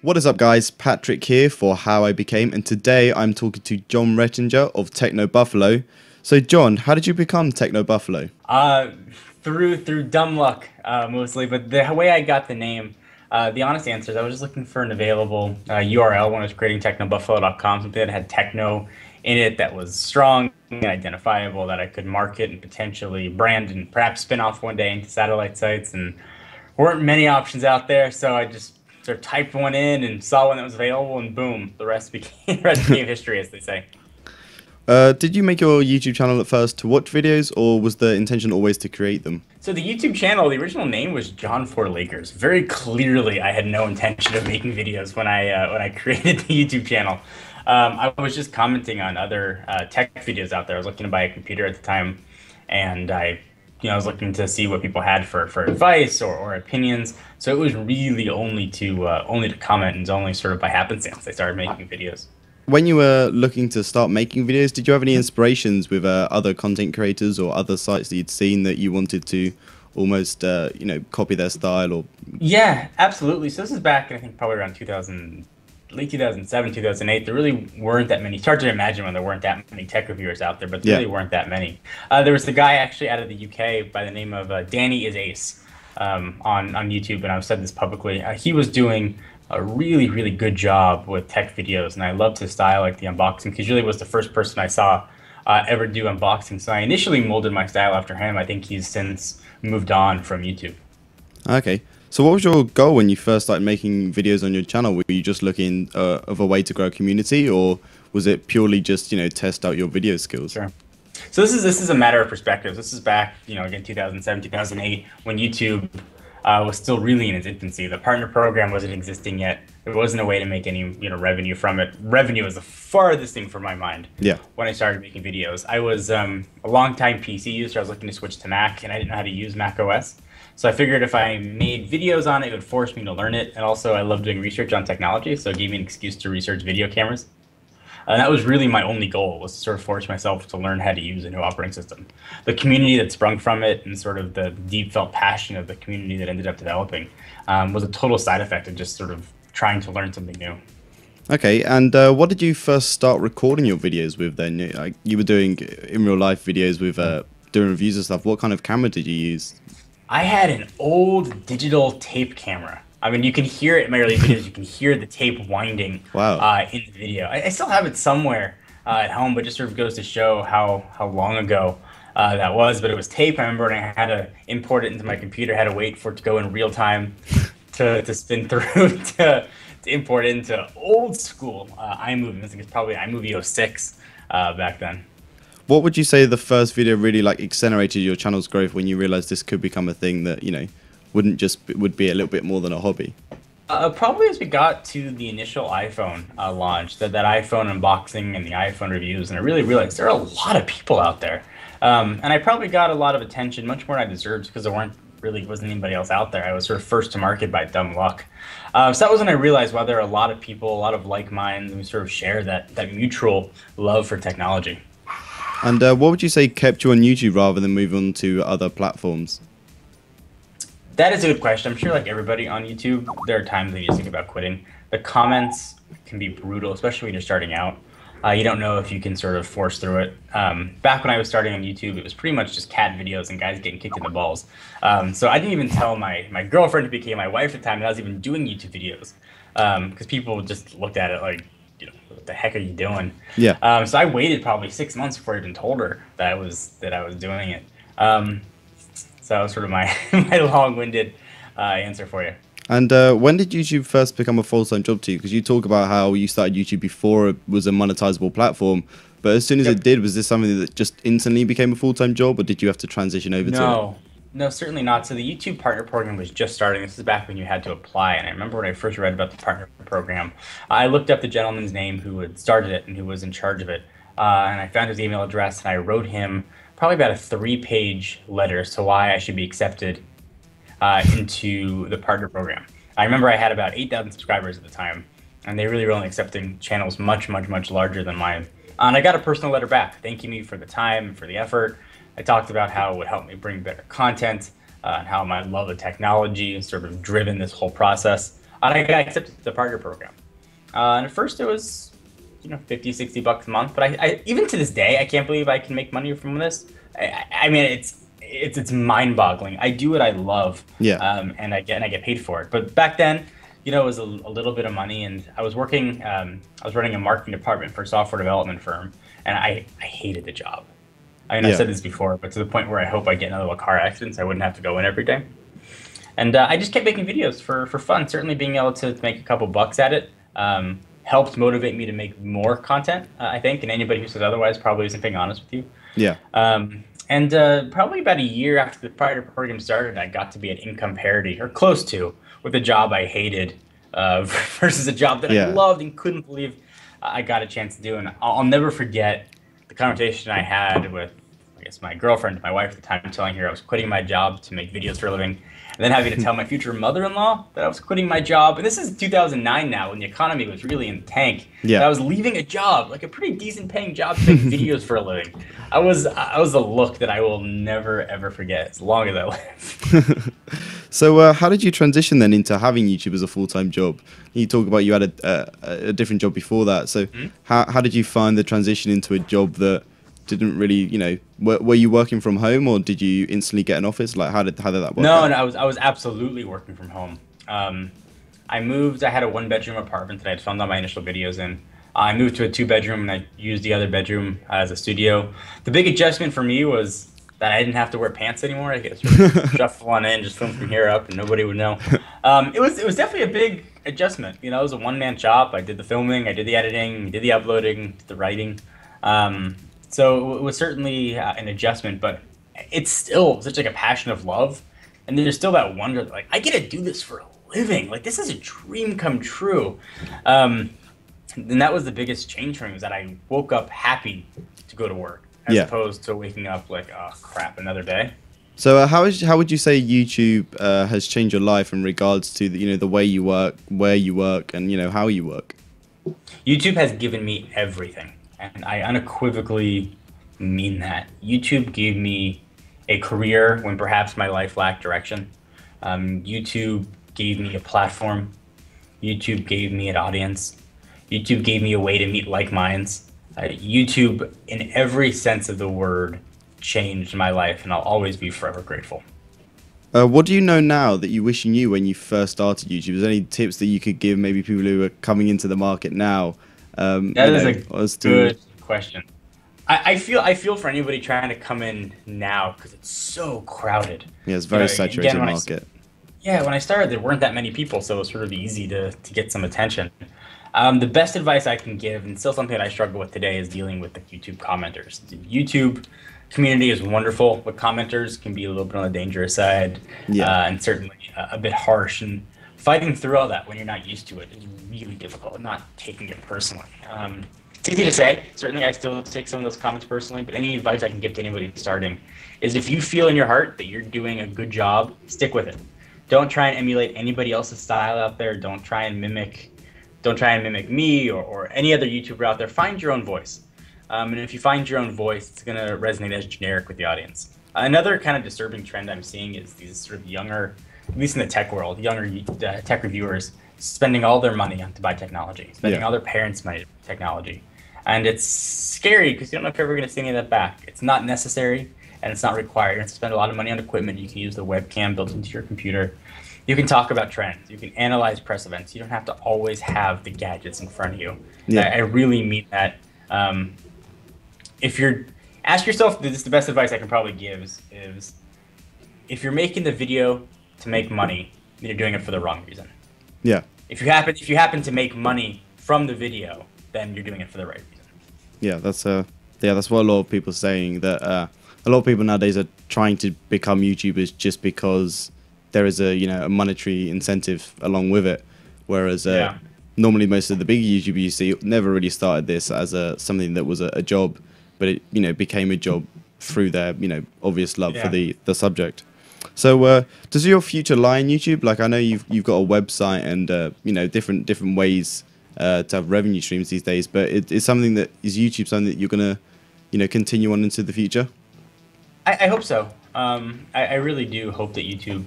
What is up guys, Patrick here for How I Became, and today I'm talking to John Rettinger of TechnoBuffalo. So John, how did you become TechnoBuffalo? Through dumb luck, mostly, but the way I got the name, the honest answer is I was just looking for an available URL when I was creating technobuffalo.com, something that had techno in it that was strong and identifiable that I could market and potentially brand and perhaps spin off one day into satellite sites. And weren't many options out there, so I just sort of typed one in and saw one that was available, and boom, the rest became, the rest became history, as they say. Did you make your YouTube channel at first to watch videos, or was the intention always to create them? So the YouTube channel, the original name was John for Lakers. Very clearly, I had no intention of making videos when I created the YouTube channel. I was just commenting on other tech videos out there. I was looking to buy a computer at the time, and I was looking to see what people had for advice or opinions. So it was really only to comment, and it's only sort of by happenstance I started making videos. When you were looking to start making videos, did you have any inspirations with other content creators or other sites that you'd seen that you wanted to almost copy their style? Or Yeah, absolutely. So this is back, I think, probably around 2000, late 2007, 2008. There really weren't that many. It's hard to imagine when there weren't that many tech reviewers out there, but there really weren't that many. There was the guy actually out of the UK by the name of Danny is Ace on YouTube, and I've said this publicly. He was doing a really, really good job with tech videos, and I loved his style, like the unboxing, because he really was the first person I saw ever do unboxing. So I initially molded my style after him. I think he's since moved on from YouTube. okay, so what was your goal when you first started making videos on your channel? Were you just looking of a way to grow a community, or was it purely just test out your video skills? Sure. So this is a matter of perspective. This is back, again, 2007, 2008, when YouTube was still really in its infancy. The partner program wasn't existing yet. There wasn't a way to make any revenue from it. Revenue was the farthest thing from my mind. Yeah. When I started making videos, I was a long-time PC user. I was looking to switch to Mac, and I didn't know how to use Mac OS. So I figured if I made videos on it, it would force me to learn it. And also, I love doing research on technology, so it gave me an excuse to research video cameras. And that was really my only goal, was to sort of force myself to learn how to use a new operating system. The community that sprung from it, and sort of the deep felt passion of the community that ended up developing, was a total side effect of just sort of trying to learn something new. Okay, and what did you first start recording your videos with then? Like, you were doing in real life videos with doing reviews and stuff. What kind of camera did you use? I had an old digital tape camera. I mean, you can hear it in my early videos. You can hear the tape winding in the video. I still have it somewhere at home, but it just sort of goes to show how long ago that was. But it was tape. I remember when I had to import it into my computer, I had to wait for it to go in real time to spin through to import it into old school iMovie. I think it's probably iMovie '06 back then. What would you say the first video really like accelerated your channel's growth when you realized this could become a thing that, would be a little bit more than a hobby? Probably as we got to the initial iPhone launch, that iPhone unboxing and the iPhone reviews, and I really realized there are a lot of people out there. And I probably got a lot of attention, much more than I deserved, because there wasn't anybody else out there. I was sort of first to market by dumb luck. So that was when I realized, wow, there are a lot of people, a lot of like minds, and we sort of share that mutual love for technology. And what would you say kept you on YouTube rather than move on to other platforms? That is a good question. I'm sure, like everybody on YouTube, there are times that you just think about quitting. The comments can be brutal, especially when you're starting out. You don't know if you can sort of force through it. Back when I was starting on YouTube, it was pretty much just cat videos and guys getting kicked in the balls. So I didn't even tell my girlfriend, who became my wife at the time, that I was even doing YouTube videos, because people just looked at it like, what the heck are you doing? Yeah. So I waited probably 6 months before I even told her that I was doing it. So that was sort of my my long-winded answer for you. And when did YouTube first become a full-time job to you? Because you talk about how you started YouTube before it was a monetizable platform, but as soon as it did, was this something that just instantly became a full-time job, or did you have to transition over to it? No, certainly not. So the YouTube partner program was just starting. This is back when you had to apply, and I remember when I first read about the partner program, I looked up the gentleman's name who had started it and who was in charge of it, and I found his email address, and I wrote him probably about a 3-page letter as to why I should be accepted into the partner program. I remember I had about 8,000 subscribers at the time, and they really were only accepting channels much, much, much larger than mine. And I got a personal letter back thanking me for the time and for the effort. I talked about how it would help me bring better content, and how my love of technology has sort of driven this whole process. And I got accepted to the partner program. And at first it was, 50, $60 a month. But I even to this day, I can't believe I can make money from this. I mean, it's mind-boggling. I do what I love, Yeah. and I get paid for it. But back then, it was a little bit of money, and I was working. I was running a marketing department for a software development firm, and I hated the job. I mean, Yeah. I've said this before, but to the point where I hope I get another car accident, so I wouldn't have to go in every day. And I just kept making videos for fun. Certainly, being able to make a couple bucks at it helped motivate me to make more content. I think, and anybody who says otherwise probably isn't being honest with you. Yeah. And probably about a year after the partner program started, I got to be at income parity, or close to, with a job I hated versus a job that I loved and couldn't believe I got a chance to do. And I'll never forget the conversation I had with, I guess, my girlfriend, my wife at the time, telling her I was quitting my job to make videos for a living, and then having to tell my future mother-in-law that I was quitting my job. And this is 2009 now, when the economy was really in the tank. Yeah. That I was leaving a job, like a pretty decent paying job, to make videos for a living. I was a look that I will never ever forget as long as I live. So how did you transition then into having YouTube as a full-time job? You talk about you had a different job before that. So how did you find the transition into a job that didn't really, were you working from home, or did you instantly get an office? Like how did that work out? No, I was absolutely working from home. I moved. I had a 1-bedroom apartment that I had filmed all my initial videos in. I moved to a 2-bedroom, and I used the other bedroom as a studio. The big adjustment for me was that I didn't have to wear pants anymore. I could sort of shuffle on in, just film from here up, and nobody would know. It was definitely a big adjustment. It was a one-man shop. I did the filming, I did the editing, did the uploading, did the writing. So it was certainly an adjustment, but it's still such like a passion of love, and there's still that wonder that, like, I get to do this for a living. Like, this is a dream come true. And that was the biggest change for me, was that I woke up happy to go to work, as opposed to waking up like, oh crap, another day. So how would you say YouTube has changed your life in regards to the way you work, where you work, and how you work? YouTube has given me everything, and I unequivocally mean that. YouTube gave me a career when perhaps my life lacked direction. YouTube gave me a platform. YouTube gave me an audience. YouTube gave me a way to meet like minds. YouTube, in every sense of the word, changed my life, and I'll always be forever grateful. What do you know now that you wish you knew when you first started YouTube? Is there any tips that you could give maybe people who are coming into the market now? That is a good question. I feel for anybody trying to come in now, because it's so crowded. Yeah, it's very saturated market. When I started, there weren't that many people, so it was sort of easy to get some attention. The best advice I can give, and still something that I struggle with today, is dealing with the YouTube commenters. The YouTube community is wonderful, but commenters can be a little bit on the dangerous side, and certainly a bit harsh. And fighting through all that when you're not used to it is really difficult, not taking it personally. It's easy to say. Certainly, I still take some of those comments personally, but any advice I can give to anybody starting is, if you feel in your heart that you're doing a good job, stick with it. Don't try and emulate anybody else's style out there. Don't try and mimic me or any other YouTuber out there. Find your own voice. And if you find your own voice, it's going to resonate as generic with the audience. Another kind of disturbing trend I'm seeing is these sort of younger, at least in the tech world, younger tech reviewers spending all their money to buy technology, spending all their parents' money to buy technology. And it's scary, because you don't know if you're ever going to see any of that back. It's not necessary, and it's not required. You have to spend a lot of money on equipment. You can use the webcam built into your computer. You can talk about trends. You can analyze press events. You don't have to always have the gadgets in front of you. I really mean that. Ask yourself, this is the best advice I can probably give, is if you're making the video to make money, then you're doing it for the wrong reason. Yeah. If you happen to make money from the video, then you're doing it for the right reason. Yeah, that's what a lot of people are saying, that a lot of people nowadays are trying to become YouTubers just because there is a monetary incentive along with it, whereas normally most of the big YouTubers you see never really started this as something that was a job, but it became a job through their obvious love for the subject. So does your future lie in YouTube? Like, I know you've got a website and different ways to have revenue streams these days, but is YouTube something that you're gonna continue on into the future? I hope so. I really do hope that YouTube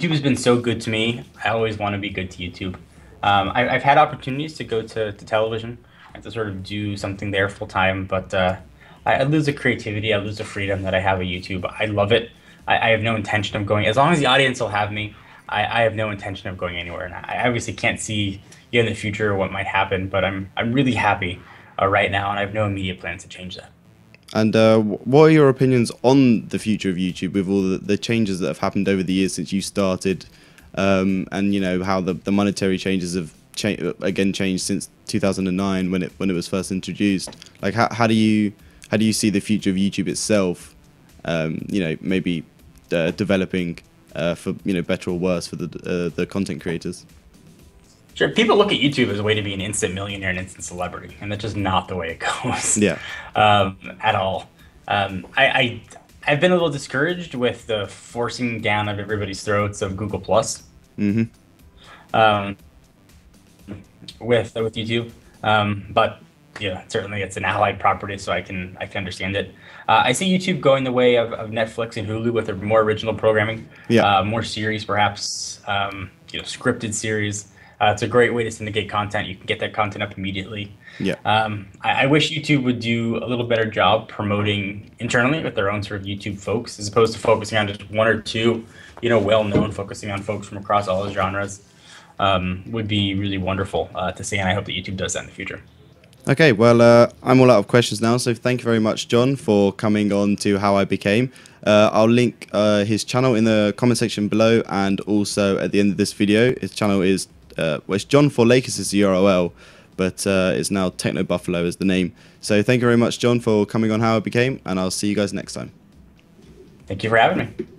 has been so good to me. I always want to be good to YouTube. I've had opportunities to go to television and to sort of do something there full time, but I lose the creativity, I lose the freedom that I have at YouTube. I love it. I have no intention of going, as long as the audience will have me. I have no intention of going anywhere, and I obviously can't see in the future what might happen, but I'm really happy right now, and I have no immediate plans to change that. And what are your opinions on the future of YouTube with all the changes that have happened over the years since you started, and you know how the monetary changes have again changed since 2009 when it was first introduced? Like how do you see the future of YouTube itself? You know, maybe developing for better or worse for the content creators. Sure, people look at YouTube as a way to be an instant millionaire and instant celebrity, and that's just not the way it goes. Yeah. At all. I've been a little discouraged with the forcing down of everybody's throats of Google Plus. Mm-hmm. With YouTube, but yeah, certainly it's an allied property, so I can understand it. I see YouTube going the way of Netflix and Hulu with their more original programming, Yeah. more series, perhaps scripted series. It's a great way to syndicate content. You can get that content up immediately. Yeah. I wish YouTube would do a little better job promoting internally with their own sort of YouTube folks, as opposed to focusing on just one or two, well-known, focusing on folks from across all genres. Would be really wonderful to see, and I hope that YouTube does that in the future. Okay, well, I'm all out of questions now, so thank you very much, John, for coming on to How I Became. I'll link his channel in the comment section below, and also at the end of this video. His channel is, it's John for Lakers is the URL, but it's now TechnoBuffalo is the name. So thank you very much, John, for coming on How I Became, and I'll see you guys next time. Thank you for having me.